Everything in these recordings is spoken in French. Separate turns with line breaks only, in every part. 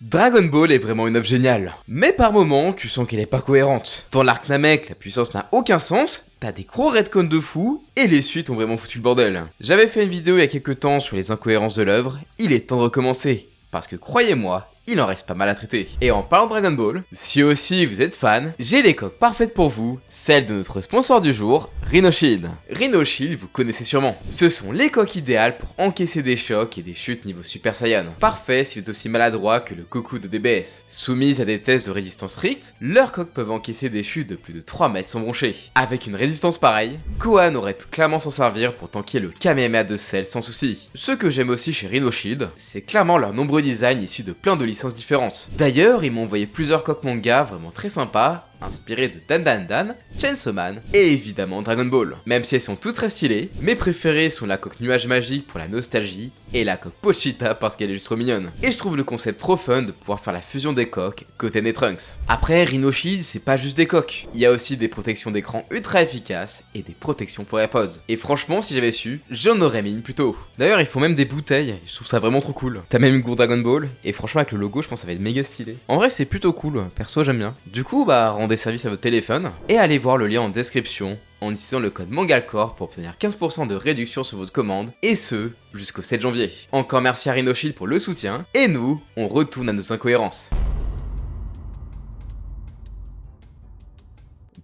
Dragon Ball est vraiment une œuvre géniale, mais par moments, tu sens qu'elle est pas cohérente. Dans l'arc Namek, la puissance n'a aucun sens, t'as des gros retcons de fou, et les suites ont vraiment foutu le bordel. J'avais fait une vidéo il y a quelques temps sur les incohérences de l'œuvre, il est temps de recommencer, parce que croyez-moi, il en reste pas mal à traiter. Et en parlant de Dragon Ball, si aussi vous êtes fan, j'ai les coques parfaites pour vous, celles de notre sponsor du jour, Rhino Shield. Rhino Shield, vous connaissez sûrement. Ce sont les coques idéales pour encaisser des chocs et des chutes niveau Super Saiyan. Parfait si vous êtes aussi maladroit que le Goku de DBS. Soumises à des tests de résistance stricts, leurs coques peuvent encaisser des chutes de plus de 3 mètres sans broncher. Avec une résistance pareille, Gohan aurait pu clairement s'en servir pour tanker le Kamehameha de Cell sans souci. Ce que j'aime aussi chez Rhino Shield, c'est clairement leurs nombreux designs issus de plein de licences différentes. D'ailleurs, ils m'ont envoyé plusieurs coques manga vraiment très sympas, inspirées de Dan Dan Dan, Chainsaw Man et évidemment Dragon Ball. Même si elles sont toutes très stylées, mes préférées sont la coque nuage magique pour la nostalgie et la coque Pochita parce qu'elle est juste trop mignonne. Et je trouve le concept trop fun de pouvoir faire la fusion des coques, Goten et Trunks. Après, Rhino Shield, c'est pas juste des coques. Il y a aussi des protections d'écran ultra efficaces et des protections pour AirPods. Et franchement, si j'avais su, j'en aurais mis une plus tôt. D'ailleurs, ils font même des bouteilles, je trouve ça vraiment trop cool. T'as même une gourde Dragon Ball, et franchement avec le logo, je pense que ça va être méga stylé. En vrai, c'est plutôt cool, perso j'aime bien. Du coup, rendez service à votre téléphone, et allez voir le lien en description, en utilisant le code MANGALCORE pour obtenir 15% de réduction sur votre commande, et ce, jusqu'au 7 janvier. Encore merci à Rhino Shield pour le soutien, et nous, on retourne à nos incohérences.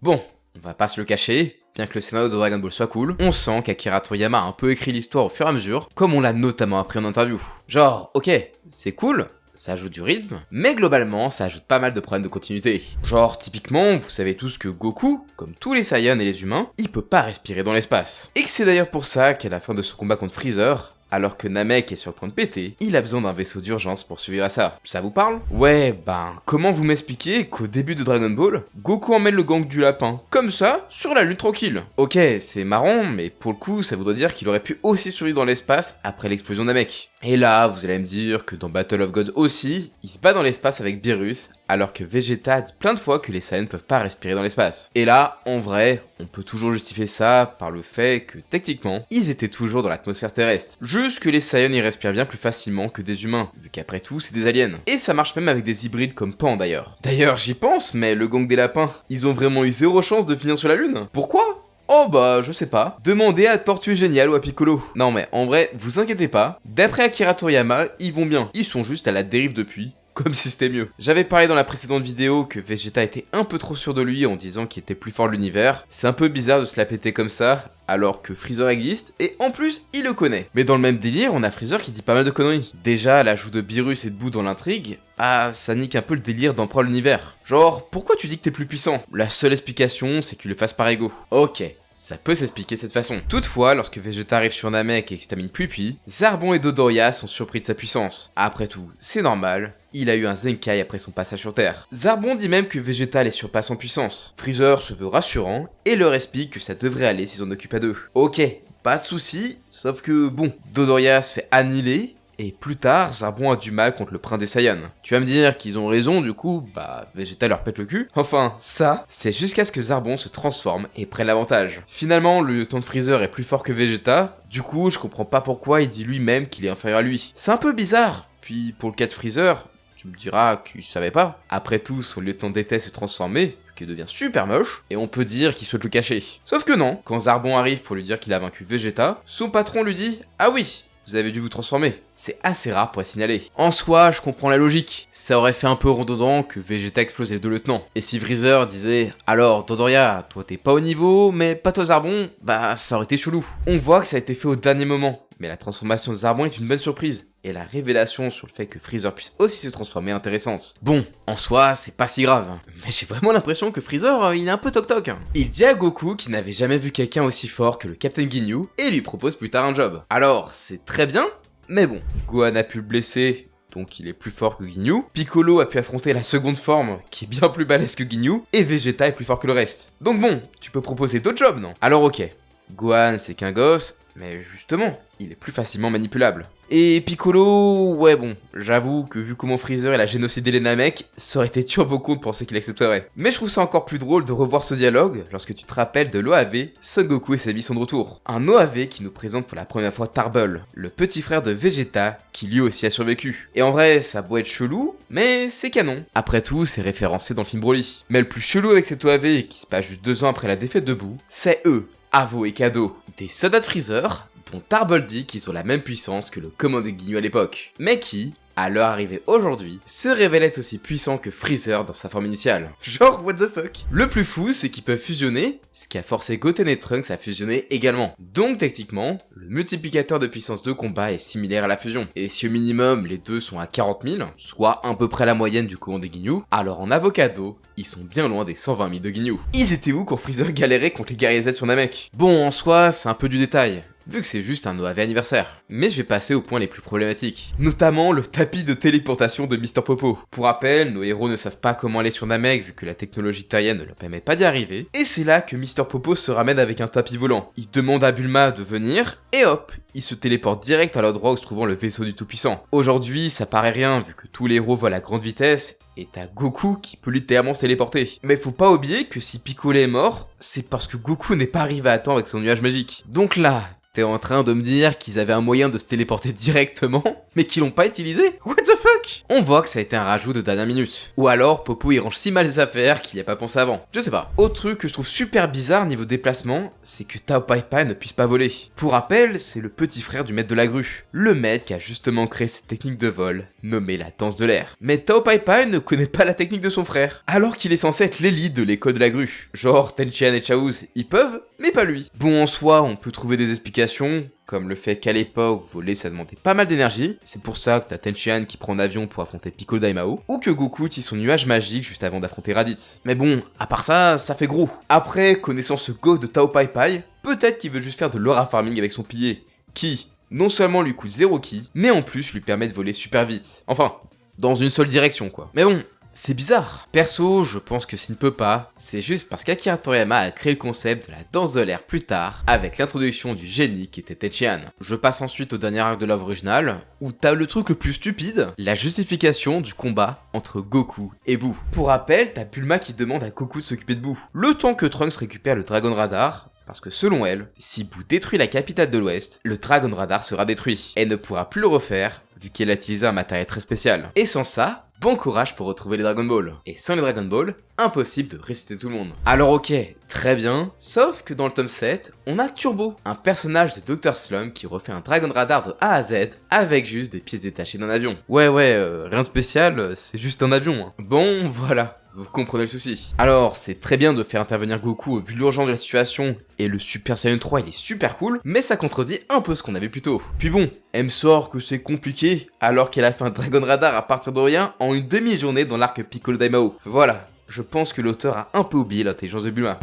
Bon, on va pas se le cacher, bien que le scénario de Dragon Ball soit cool, on sent qu'Akira Toriyama a un peu écrit l'histoire au fur et à mesure, comme on l'a notamment appris en interview. Genre, ok, c'est cool, ça ajoute du rythme, mais globalement, ça ajoute pas mal de problèmes de continuité. Genre, typiquement, vous savez tous que Goku, comme tous les Saiyans et les humains, il peut pas respirer dans l'espace. Et que c'est d'ailleurs pour ça qu'à la fin de son combat contre Freezer, alors que Namek est sur le point de péter, il a besoin d'un vaisseau d'urgence pour survivre à ça. Ça vous parle? Ouais, comment vous m'expliquer qu'au début de Dragon Ball, Goku emmène le gang du lapin, comme ça, sur la lune tranquille? Ok, c'est marrant, mais pour le coup, ça voudrait dire qu'il aurait pu aussi survivre dans l'espace après l'explosion de Namek. Et là, vous allez me dire que dans Battle of Gods aussi, il se bat dans l'espace avec Beerus, alors que Vegeta a dit plein de fois que les Saiyans ne peuvent pas respirer dans l'espace. Et là, en vrai, on peut toujours justifier ça par le fait que, techniquement, ils étaient toujours dans l'atmosphère terrestre. Juste que les Saiyans y respirent bien plus facilement que des humains, vu qu'après tout, c'est des aliens. Et ça marche même avec des hybrides comme Pan d'ailleurs. D'ailleurs, j'y pense, mais le gang des lapins, ils ont vraiment eu zéro chance de finir sur la lune. Pourquoi ? Oh je sais pas. Demandez à Tortue Génial ou à Piccolo. Non mais en vrai, vous inquiétez pas, d'après Akira Toriyama, ils vont bien. Ils sont juste à la dérive depuis. Comme si c'était mieux. J'avais parlé dans la précédente vidéo que Vegeta était un peu trop sûr de lui en disant qu'il était plus fort de l'univers. C'est un peu bizarre de se la péter comme ça, alors que Freezer existe, et en plus, il le connaît. Mais dans le même délire, on a Freezer qui dit pas mal de conneries. Déjà, l'ajout de Beerus et de Boo dans l'intrigue, ça nique un peu le délire d'empereur de l'univers. Genre, pourquoi tu dis que t'es plus puissant? La seule explication, c'est qu'il le fasse par ego. Ok. Ça peut s'expliquer de cette façon. Toutefois, lorsque Vegeta arrive sur Namek et extermine Puis, Zarbon et Dodoria sont surpris de sa puissance. Après tout, c'est normal, il a eu un Zenkai après son passage sur Terre. Zarbon dit même que Vegeta les surpasse en puissance. Freezer se veut rassurant et leur explique que ça devrait aller s'ils en occupent à deux. Ok, pas de soucis, sauf que Dodoria se fait annihiler. Et plus tard, Zarbon a du mal contre le prince des Saiyans. Tu vas me dire qu'ils ont raison, du coup, Vegeta leur pète le cul. Enfin, ça, c'est jusqu'à ce que Zarbon se transforme et prenne l'avantage. Finalement, le lieutenant de Freezer est plus fort que Vegeta, du coup, je comprends pas pourquoi il dit lui-même qu'il est inférieur à lui. C'est un peu bizarre. Puis, pour le cas de Freezer, tu me diras qu'il savait pas. Après tout, son lieutenant d'était se transformer, qui devient super moche, et on peut dire qu'il souhaite le cacher. Sauf que non, quand Zarbon arrive pour lui dire qu'il a vaincu Vegeta, son patron lui dit « Ah oui, vous avez dû vous transformer ». C'est assez rare pour être signalé. En soi, je comprends la logique. Ça aurait fait un peu redondant que Vegeta explose les deux lieutenants. Et si Freezer disait « Alors, Dodoria, toi t'es pas au niveau, mais pas toi Zarbon », ça aurait été chelou. On voit que ça a été fait au dernier moment. Mais la transformation de Zarbon est une bonne surprise. Et la révélation sur le fait que Freezer puisse aussi se transformer est intéressante. Bon, en soi, c'est pas si grave. Mais j'ai vraiment l'impression que Freezer, il est un peu toc-toc. Il dit à Goku qu'il n'avait jamais vu quelqu'un aussi fort que le Captain Ginyu, et lui propose plus tard un job. Alors, c'est très bien, mais bon. Gohan a pu le blesser, donc il est plus fort que Ginyu. Piccolo a pu affronter la seconde forme, qui est bien plus balèze que Ginyu, et Vegeta est plus fort que le reste. Donc bon, tu peux proposer d'autres jobs, non? Alors ok, Gohan c'est qu'un gosse, mais justement, il est plus facilement manipulable. Et Piccolo, ouais bon, j'avoue que vu comment Freezer il a génocidé les Namek, ça aurait été turbo con de penser qu'il accepterait. Mais je trouve ça encore plus drôle de revoir ce dialogue lorsque tu te rappelles de l'OAV, Son Goku et sa mission de retour. Un OAV qui nous présente pour la première fois Tarble, le petit frère de Vegeta, qui lui aussi a survécu. Et en vrai, ça doit être chelou, mais c'est canon. Après tout, c'est référencé dans le film Broly. Mais le plus chelou avec cet OAV, qui se passe juste 2 ans après la défaite de Boo, c'est eux, Avo et Kado, des soldats de Freezer, dont Tarble dit qu'ils ont la même puissance que le commandant Ginyu à l'époque, mais qui, à leur arrivée aujourd'hui, se révélait aussi puissant que Freezer dans sa forme initiale. Genre, what the fuck. Le plus fou, c'est qu'ils peuvent fusionner, ce qui a forcé Goten et Trunks à fusionner également. Donc techniquement, le multiplicateur de puissance de combat est similaire à la fusion. Et si au minimum, les deux sont à 40 000, soit à peu près la moyenne du commandant Ginyu, alors en avocado, ils sont bien loin des 120 000 de Ginyu. Ils étaient où quand Freezer galérait contre les guerriers Z sur Namek? Bon, en soi, c'est un peu du détail, vu que c'est juste un OAV anniversaire. Mais je vais passer aux points les plus problématiques, notamment le tapis de téléportation de Mr. Popo. Pour rappel, nos héros ne savent pas comment aller sur Namek vu que la technologie terrienne ne leur permet pas d'y arriver, et c'est là que Mr. Popo se ramène avec un tapis volant. Il demande à Bulma de venir, et hop, il se téléporte direct à l'endroit où se trouvant le vaisseau du Tout-Puissant. Aujourd'hui, ça paraît rien vu que tous les héros volent à grande vitesse, et t'as Goku qui peut littéralement se téléporter. Mais faut pas oublier que si Piccolo est mort, c'est parce que Goku n'est pas arrivé à temps avec son nuage magique. Donc là, t'es en train de me dire qu'ils avaient un moyen de se téléporter directement, mais qu'ils l'ont pas utilisé? What the fuck? On voit que ça a été un rajout de dernière minute. Ou alors, Popo il range si mal les affaires qu'il y a pas pensé avant. Je sais pas. Autre truc que je trouve super bizarre niveau déplacement, c'est que Tao Pai Pai ne puisse pas voler. Pour rappel, c'est le petit frère du maître de la grue. Le maître qui a justement créé cette technique de vol, nommée la danse de l'air. Mais Tao Pai Pai ne connaît pas la technique de son frère, alors qu'il est censé être l'élite de l'école de la grue. Genre, Tenchian et Chaozu, ils peuvent, mais pas lui. Bon, en soi, on peut trouver des explications, comme le fait qu'à l'époque, voler ça demandait pas mal d'énergie, c'est pour ça que t'as Tenchian qui prend un avion pour affronter Piccolo Daimao, ou que Goku tire son nuage magique juste avant d'affronter Raditz. Mais bon, à part ça, ça fait gros. Après, connaissant ce go de Tao Pai Pai, peut-être qu'il veut juste faire de l'aura farming avec son pilier, qui, non seulement lui coûte 0 ki, mais en plus lui permet de voler super vite. Enfin, dans une seule direction quoi. Mais bon, c'est bizarre. Perso, je pense que s'il ne peut pas, c'est juste parce qu'Akira Toriyama a créé le concept de la danse de l'air plus tard, avec l'introduction du génie qui était Tenchian. Je passe ensuite au dernier arc de l'œuvre originale, où t'as le truc le plus stupide, la justification du combat entre Goku et Boo. Pour rappel, t'as Bulma qui demande à Goku de s'occuper de Boo, le temps que Trunks récupère le Dragon Radar, parce que selon elle, si Boo détruit la capitale de l'Ouest, le Dragon Radar sera détruit. Elle ne pourra plus le refaire, vu qu'elle a utilisé un matériel très spécial. Et sans ça, bon courage pour retrouver les Dragon Ball. Et sans les Dragon Ball, impossible de ressusciter tout le monde. Alors ok, très bien, sauf que dans le tome 7, on a Turbo, un personnage de Dr. Slump qui refait un Dragon Radar de A à Z avec juste des pièces détachées d'un avion. Ouais, rien de spécial, c'est juste un avion. Hein. Bon, voilà. Vous comprenez le souci. Alors, c'est très bien de faire intervenir Goku vu l'urgence de la situation, et le Super Saiyan 3 il est super cool, mais ça contredit un peu ce qu'on avait plus tôt. Puis bon, elle me sort que c'est compliqué, alors qu'elle a fait un Dragon Radar à partir de rien en une demi-journée dans l'arc Piccolo Daimao. Voilà, je pense que l'auteur a un peu oublié l'intelligence de Bulma.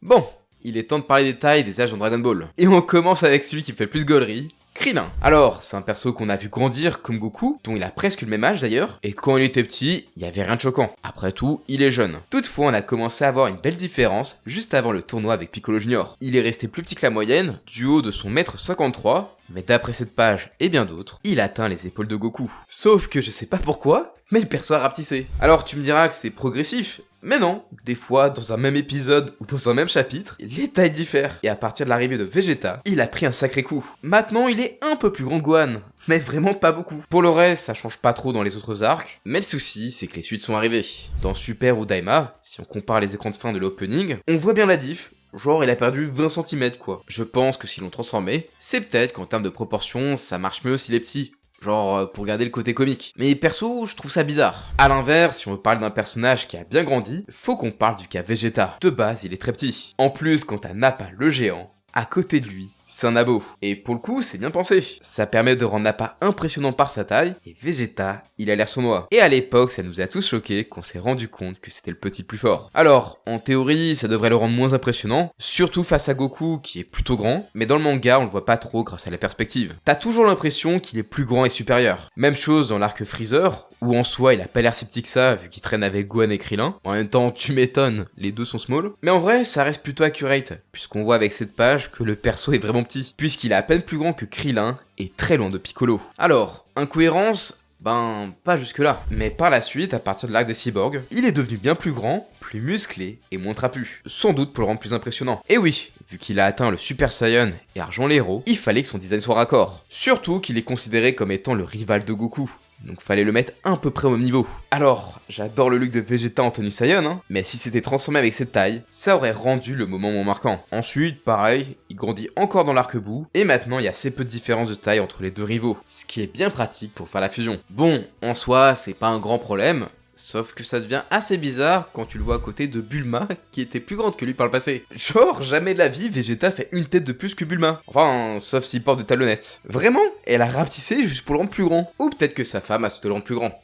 Bon, il est temps de parler des détails des âges dans Dragon Ball. Et on commence avec celui qui fait le plus gaulerie, Krillin. Alors, c'est un perso qu'on a vu grandir comme Goku, dont il a presque le même âge d'ailleurs, et quand il était petit, il y avait rien de choquant. Après tout, il est jeune. Toutefois, on a commencé à avoir une belle différence juste avant le tournoi avec Piccolo Junior. Il est resté plus petit que la moyenne, du haut de son mètre 53, mais d'après cette page et bien d'autres, il atteint les épaules de Goku. Sauf que je sais pas pourquoi, mais le perso a rapetissé. Alors tu me diras que c'est progressif, mais non, des fois, dans un même épisode ou dans un même chapitre, les tailles diffèrent. Et à partir de l'arrivée de Vegeta, il a pris un sacré coup. Maintenant, il est un peu plus grand que Gohan, mais vraiment pas beaucoup. Pour le reste, ça change pas trop dans les autres arcs, mais le souci, c'est que les suites sont arrivées. Dans Super ou Daima, si on compare les écrans de fin de l'opening, on voit bien la diff. Genre, il a perdu 20 cm quoi. Je pense que s'ils l'ont transformé, c'est peut-être qu'en termes de proportion, ça marche mieux s'il est petit. Genre, pour garder le côté comique. Mais perso, je trouve ça bizarre. A l'inverse, si on veut parler d'un personnage qui a bien grandi, faut qu'on parle du cas Vegeta. De base, il est très petit. En plus, quand t'as Nappa le géant, à côté de lui, c'est un abo. Et pour le coup, c'est bien pensé. Ça permet de rendre Nappa impressionnant par sa taille, et Vegeta, il a l'air sournois. Et à l'époque, ça nous a tous choqués qu'on s'est rendu compte que c'était le petit le plus fort. Alors, en théorie, ça devrait le rendre moins impressionnant, surtout face à Goku qui est plutôt grand, mais dans le manga, on le voit pas trop grâce à la perspective. T'as toujours l'impression qu'il est plus grand et supérieur. Même chose dans l'arc Freezer, où en soi, il a pas l'air si petit que ça, vu qu'il traîne avec Gohan et Krillin. En même temps, tu m'étonnes, les deux sont small. Mais en vrai, ça reste plutôt accurate, puisqu'on voit avec cette page que le perso est vraiment petit, puisqu'il est à peine plus grand que Krillin et très loin de Piccolo. Alors, incohérence, ben, pas jusque-là. Mais par la suite, à partir de l'arc des cyborgs, il est devenu bien plus grand, plus musclé et moins trapu. Sans doute pour le rendre plus impressionnant. Et oui, vu qu'il a atteint le Super Saiyan et Argent les héros, il fallait que son design soit raccord. Surtout qu'il est considéré comme étant le rival de Goku. Donc fallait le mettre à peu près au même niveau. Alors, j'adore le look de Vegeta en tenue Saiyan, hein, mais si c'était transformé avec cette taille, ça aurait rendu le moment moins marquant. Ensuite, pareil, il grandit encore dans l'arc-bout, et maintenant il y a assez peu de différence de taille entre les deux rivaux, ce qui est bien pratique pour faire la fusion. Bon, en soi, c'est pas un grand problème, sauf que ça devient assez bizarre quand tu le vois à côté de Bulma, qui était plus grande que lui par le passé. Genre, jamais de la vie, Vegeta fait une tête de plus que Bulma. Enfin, sauf s'il porte des talonnettes. Vraiment, elle a rapetissé juste pour le rendre plus grand. Ou peut-être que sa femme a souhaité le rendre plus grand.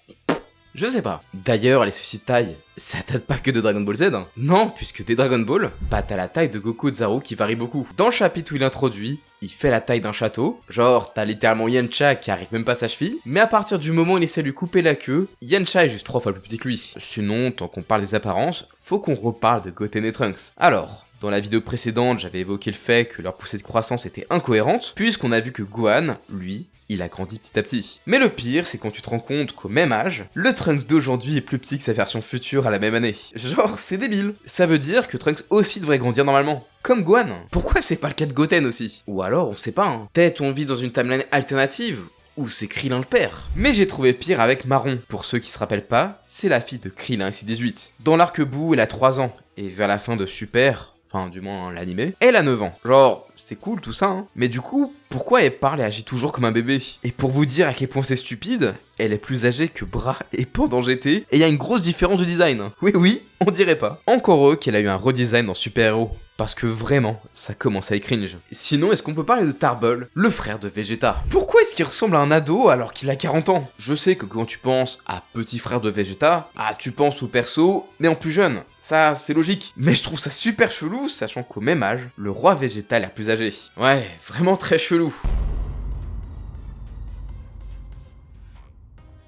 Je sais pas. D'ailleurs, les soucis de taille, ça date pas que de Dragon Ball Z, hein. Non, puisque des Dragon Ball, bah t'as la taille de Goku et de Zaru qui varie beaucoup. Dans le chapitre où il introduit, il fait la taille d'un château. Genre, t'as littéralement Yamcha qui arrive même pas à sa cheville. Mais à partir du moment où il essaie de lui couper la queue, Yamcha est juste 3 fois plus petit que lui. Sinon, tant qu'on parle des apparences, faut qu'on reparle de Goten et Trunks. Alors, dans la vidéo précédente, j'avais évoqué le fait que leur poussée de croissance était incohérente, puisqu'on a vu que Gohan, lui, il a grandi petit à petit. Mais le pire, c'est quand tu te rends compte qu'au même âge, le Trunks d'aujourd'hui est plus petit que sa version future à la même année. Genre, c'est débile. Ça veut dire que Trunks aussi devrait grandir normalement. Comme Gohan. Pourquoi c'est pas le cas de Goten aussi? Ou alors, on sait pas, hein. Peut-être on vit dans une timeline alternative, ou c'est Krillin le père. Mais j'ai trouvé pire avec Marron. Pour ceux qui se rappellent pas, c'est la fille de Krillin XC18. Dans l'arc-bout, elle a 3 ans, et vers la fin de Super, enfin du moins l'animé, elle a 9 ans. Genre, c'est cool tout ça, hein. Mais du coup, pourquoi elle parle et agit toujours comme un bébé? Et pour vous dire à quel point c'est stupide, elle est plus âgée que Bra et Pan dans GT, et il y a une grosse différence de design. Oui, on dirait pas. Encore heureux qu'elle a eu un redesign dans Super Hero, parce que vraiment, ça commence à être cringe. Sinon, est-ce qu'on peut parler de Tarbell, le frère de Vegeta? Pourquoi est-ce qu'il ressemble à un ado alors qu'il a 40 ans? Je sais que quand tu penses à petit frère de Vegeta, tu penses au perso, mais en plus jeune. Ça, c'est logique. Mais je trouve ça super chelou, sachant qu'au même âge, le roi Vegeta a l'air plus âgé. Ouais, vraiment très chelou.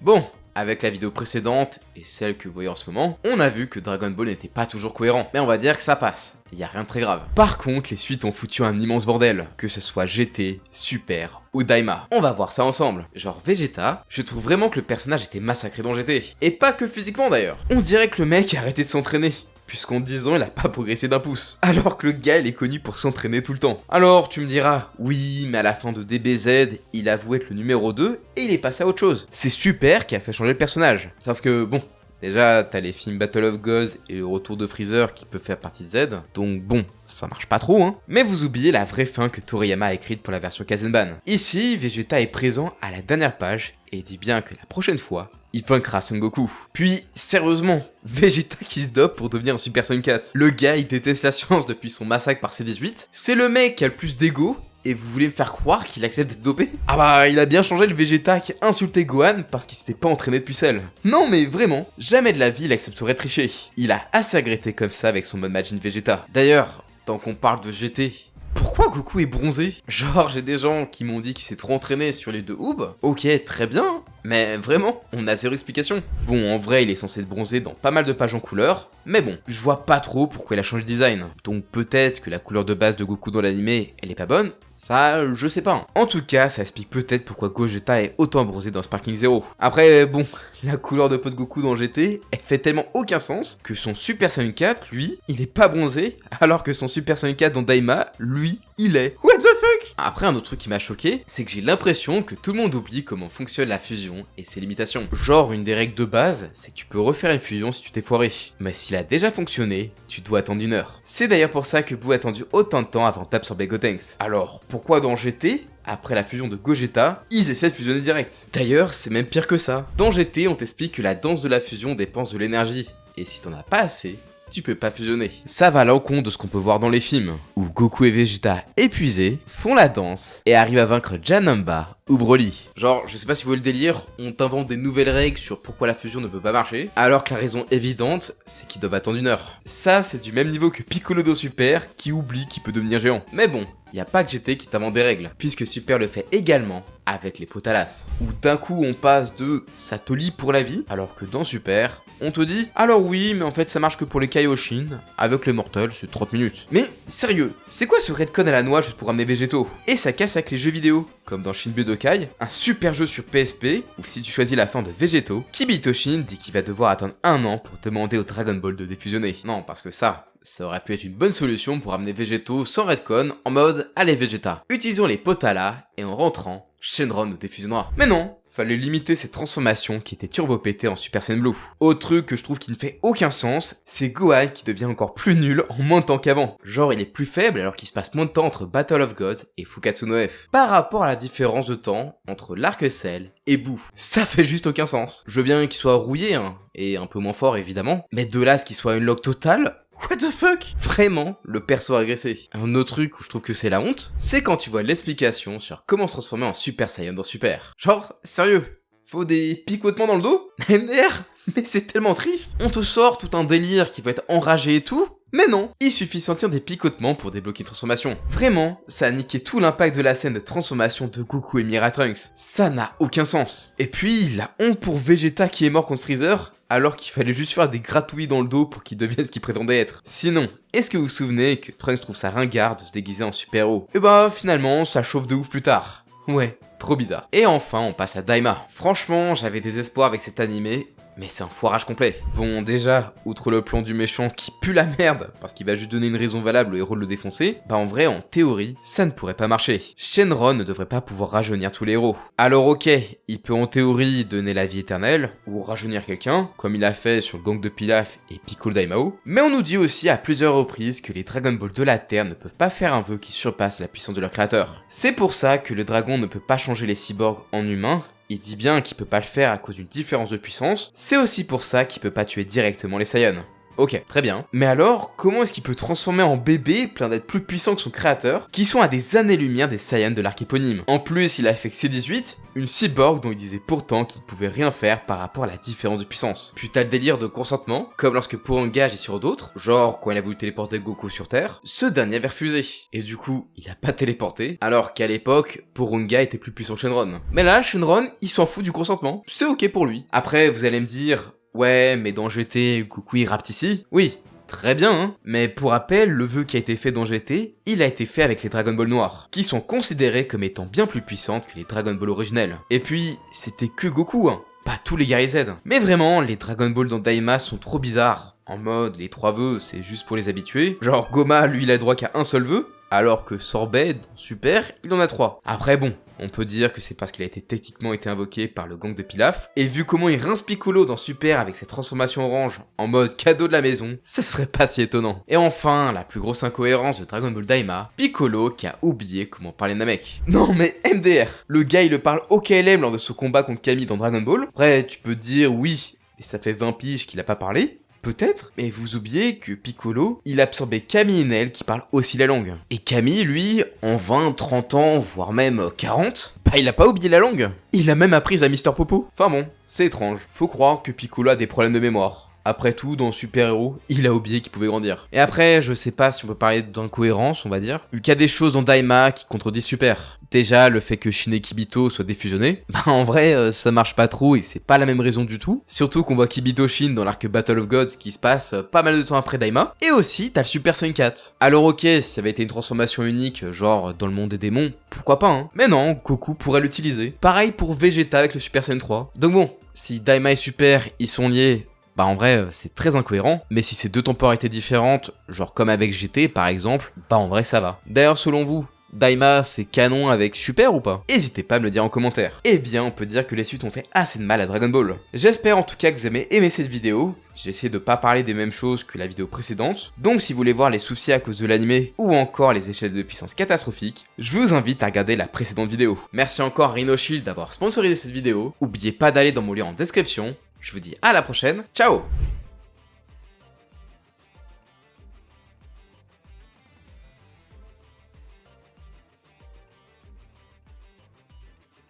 Bon, avec la vidéo précédente et celle que vous voyez en ce moment, on a vu que Dragon Ball n'était pas toujours cohérent. Mais on va dire que ça passe. Y a rien de très grave. Par contre, les suites ont foutu un immense bordel. Que ce soit GT, Super ou Daima. On va voir ça ensemble. Genre Vegeta, je trouve vraiment que le personnage était massacré dans GT. Et pas que physiquement d'ailleurs. On dirait que le mec a arrêté de s'entraîner. Puisqu'en 10 ans, il a pas progressé d'1 pouce. Alors que le gars, il est connu pour s'entraîner tout le temps. Alors, tu me diras, oui, mais à la fin de DBZ, il avoue être le numéro 2 et il est passé à autre chose. C'est Super qui a fait changer le personnage. Sauf que, bon, déjà, t'as les films Battle of Gods et le retour de Freezer qui peut faire partie de Z, donc bon, ça marche pas trop, hein. Mais vous oubliez la vraie fin que Toriyama a écrite pour la version Kazenban. Ici, Vegeta est présent à la dernière page et dit bien que la prochaine fois, il vaincra Son Goku. Puis, sérieusement, Vegeta qui se dope pour devenir un Super Saiyan 4. Le gars, il déteste la science depuis son massacre par C18. C'est le mec qui a le plus d'ego. Et vous voulez me faire croire qu'il accepte d'être dopé? Ah bah, il a bien changé le Vegeta qui insultait Gohan parce qu'il s'était pas entraîné depuis celle. Non mais vraiment, jamais de la vie il accepterait de tricher. Il a assez agrété comme ça avec son mode Majin Vegeta. D'ailleurs, tant qu'on parle de GT, pourquoi Goku est bronzé? Genre, j'ai des gens qui m'ont dit qu'il s'est trop entraîné sur les deux Oub. Ok, très bien, mais vraiment, on a zéro explication. Bon, en vrai, il est censé être bronzé dans pas mal de pages en couleur, mais bon, je vois pas trop pourquoi il a changé de design. Donc peut-être que la couleur de base de Goku dans l'animé, elle est pas bonne. Ça, je sais pas. Hein. En tout cas, ça explique peut-être pourquoi Gogeta est autant bronzé dans Sparking Zero. Après, bon, la couleur de peau de Goku dans GT, elle fait tellement aucun sens que son Super Saiyan 4, lui, il est pas bronzé, alors que son Super Saiyan 4 dans Daima, lui, il est. What the fuck? Après, un autre truc qui m'a choqué, c'est que j'ai l'impression que tout le monde oublie comment fonctionne la fusion et ses limitations. Genre, une des règles de base, c'est que tu peux refaire une fusion si tu t'es foiré. Mais s'il a déjà fonctionné, tu dois attendre 1 heure. C'est d'ailleurs pour ça que Boo a attendu autant de temps avant d'absorber Gotenks. Alors, pourquoi dans GT, après la fusion de Gogeta, ils essaient de fusionner direct? D'ailleurs, c'est même pire que ça. Dans GT, on t'explique que la danse de la fusion dépense de l'énergie. Et si t'en as pas assez, tu peux pas fusionner. Ça va à l'encontre de ce qu'on peut voir dans les films, où Goku et Vegeta, épuisés, font la danse et arrivent à vaincre Janemba ou Broly. Genre, je sais pas si vous voyez le délire, on t'invente des nouvelles règles sur pourquoi la fusion ne peut pas marcher, alors que la raison évidente, c'est qu'ils doivent attendre 1 heure. Ça, c'est du même niveau que Piccolo dans Super, qui oublie qu'il peut devenir géant. Mais bon, y a pas que GT qui t'invente des règles, puisque Super le fait également avec les Potalas, où d'un coup on passe de ça te lie pour la vie, alors que dans Super, on te dit alors oui, mais en fait ça marche que pour les Kaioshin, avec les Mortals c'est 30 minutes. Mais sérieux, c'est quoi ce redcon à la noix juste pour ramener Végétaux? Et ça casse avec les jeux vidéo, comme dans Shin Budokai, un super jeu sur PSP, où si tu choisis la fin de Végétaux, Kibitoshin dit qu'il va devoir attendre 1 an pour demander au Dragon Ball de défusionner. Non, parce que ça aurait pu être une bonne solution pour amener Végétaux sans redcon, en mode allez Vegeta, utilisons les Potalas, et en rentrant, Shenron nous défusionnera. Mais non, fallait limiter cette transformation qui était turbo-pétée en Super Saiyan Blue. Autre truc que je trouve qui ne fait aucun sens, c'est Gohan qui devient encore plus nul en moins de temps qu'avant. Genre il est plus faible alors qu'il se passe moins de temps entre Battle of Gods et Fukatsu no F. Par rapport à la différence de temps entre l'Arc Cell et Boo. Ça fait juste aucun sens. Je veux bien qu'il soit rouillé, hein, et un peu moins fort évidemment, mais de là à ce qu'il soit une lock totale, what the fuck? Vraiment, le perso a agressé. Un autre truc où je trouve que c'est la honte, c'est quand tu vois l'explication sur comment se transformer en Super Saiyan dans Super. Genre, sérieux, faut des picotements dans le dos? MDR? Mais c'est tellement triste. On te sort tout un délire qui va être enragé et tout, mais non, il suffit de sentir des picotements pour débloquer une transformation. Vraiment, ça a niqué tout l'impact de la scène de transformation de Goku et Mira Trunks. Ça n'a aucun sens. Et puis, la honte pour Vegeta qui est mort contre Freezer, alors qu'il fallait juste faire des gratouilles dans le dos pour qu'il devienne ce qu'il prétendait être. Sinon, est-ce que vous vous souvenez que Trunks trouve ça ringard de se déguiser en super-héros? Et bah finalement, ça chauffe de ouf plus tard. Ouais, trop bizarre. Et enfin, on passe à Daima. Franchement, j'avais des espoirs avec cet animé, mais c'est un foirage complet. Bon, déjà, outre le plan du méchant qui pue la merde, parce qu'il va juste donner une raison valable au héros de le défoncer, bah en vrai, en théorie, ça ne pourrait pas marcher. Shenron ne devrait pas pouvoir rajeunir tous les héros. Alors ok, il peut en théorie donner la vie éternelle, ou rajeunir quelqu'un, comme il a fait sur le gang de Pilaf et Piccolo Daimao, mais on nous dit aussi à plusieurs reprises que les Dragon Ball de la Terre ne peuvent pas faire un vœu qui surpasse la puissance de leur créateur. C'est pour ça que le dragon ne peut pas changer les cyborgs en humains. Il dit bien qu'il peut pas le faire à cause d'une différence de puissance, c'est aussi pour ça qu'il peut pas tuer directement les Saiyans. Ok, très bien. Mais alors, comment est-ce qu'il peut transformer en bébé plein d'être plus puissant que son créateur, qui sont à des années-lumière des Saiyans de l'arc éponyme? En plus, il a fait que C18, une cyborg dont il disait pourtant qu'il ne pouvait rien faire par rapport à la différence de puissance. Puis t'as le délire de consentement, comme lorsque Porunga agit sur d'autres, genre quand il a voulu téléporter Goku sur Terre, ce dernier avait refusé. Et du coup, il a pas téléporté, alors qu'à l'époque, Porunga était plus puissant que Shenron. Mais là, Shenron, il s'en fout du consentement, c'est ok pour lui. Après, vous allez me dire, ouais, mais dans GT, Goku il rapte ici. Oui, très bien, hein. Mais pour rappel, le vœu qui a été fait dans GT, il a été fait avec les Dragon Ball noirs, qui sont considérés comme étant bien plus puissantes que les Dragon Ball originels. Et puis, c'était que Goku, hein, pas tous les guerriers Z. Mais vraiment, les Dragon Ball dans Daima sont trop bizarres. En mode, les 3 vœux, c'est juste pour les habitués. Genre, Goma, lui, il a le droit qu'à un seul vœu, alors que Sorbet, dans Super, il en a 3. Après bon, on peut dire que c'est parce qu'il a techniquement été invoqué par le gang de Pilaf, et vu comment il rince Piccolo dans Super avec cette transformation orange en mode cadeau de la maison, ce serait pas si étonnant. Et enfin, la plus grosse incohérence de Dragon Ball Daima, Piccolo qui a oublié comment parler Namek. Non mais MDR, le gars il le parle au KLM lors de son combat contre Kami dans Dragon Ball. Après, tu peux dire oui, mais ça fait 20 piges qu'il a pas parlé. Peut-être, mais vous oubliez que Piccolo, il absorbait Camille et Nel qui parlent aussi la langue. Et Camille, lui, en 20, 30 ans, voire même 40, bah il a pas oublié la langue. Il a même appris à Mister Popo. Enfin bon, c'est étrange. Faut croire que Piccolo a des problèmes de mémoire. Après tout, dans Super Héros, il a oublié qu'il pouvait grandir. Et après, je sais pas si on peut parler d'incohérence, on va dire, vu qu'il y a des choses dans Daima qui contredisent Super. Déjà, le fait que Shin et Kibito soient défusionnés, bah en vrai, ça marche pas trop et c'est pas la même raison du tout. Surtout qu'on voit Kibito Shin dans l'arc Battle of Gods qui se passe pas mal de temps après Daima. Et aussi, t'as le Super Saiyan 4. Alors ok, si ça avait été une transformation unique, genre dans le monde des démons, pourquoi pas hein. Mais non, Goku pourrait l'utiliser. Pareil pour Vegeta avec le Super Saiyan 3. Donc bon, si Daima et Super, ils sont liés, bah en vrai c'est très incohérent, mais si c'est 2 temporalités différentes, genre comme avec GT par exemple, bah en vrai ça va. D'ailleurs selon vous, Daima c'est canon avec Super ou pas? N'hésitez pas à me le dire en commentaire. Eh bien on peut dire que les suites ont fait assez de mal à Dragon Ball. J'espère en tout cas que vous avez aimé cette vidéo. J'ai essayé de pas parler des mêmes choses que la vidéo précédente, donc si vous voulez voir les soucis à cause de l'animé ou encore les échelles de puissance catastrophiques, je vous invite à regarder la précédente vidéo. Merci encore à Rhino Shield d'avoir sponsorisé cette vidéo. N'oubliez pas d'aller dans mon lien en description. Je vous dis à la prochaine, ciao!